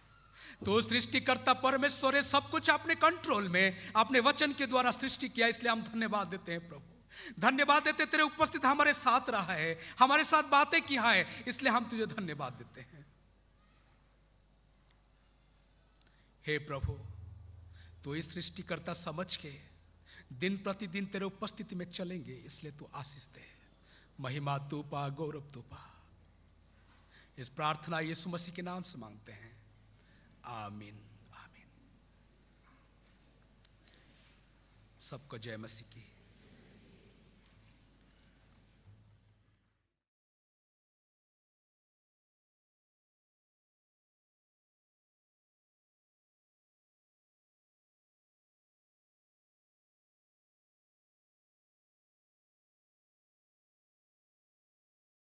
तो सृष्टिकर्ता परमेश्वर है, सब कुछ अपने कंट्रोल में, अपने वचन के द्वारा सृष्टि किया। इसलिए हम धन्यवाद देते हैं प्रभु। धन्यवाद देते, तेरे उपस्थित हमारे साथ रहा है, हमारे साथ बातें किया है। इसलिए हम तुझे धन्यवाद देते हैं। हे प्रभु, तो इस सृष्टिकर्ता समझ के दिन प्रतिदिन तेरे उपस्थिति में चलेंगे। इसलिए तू आशीष दे। महिमा तू पा, गौरव तू पा। इस प्रार्थना यीशु मसीह के नाम से मांगते हैं, आमीन आमीन। सबको जय मसीह की।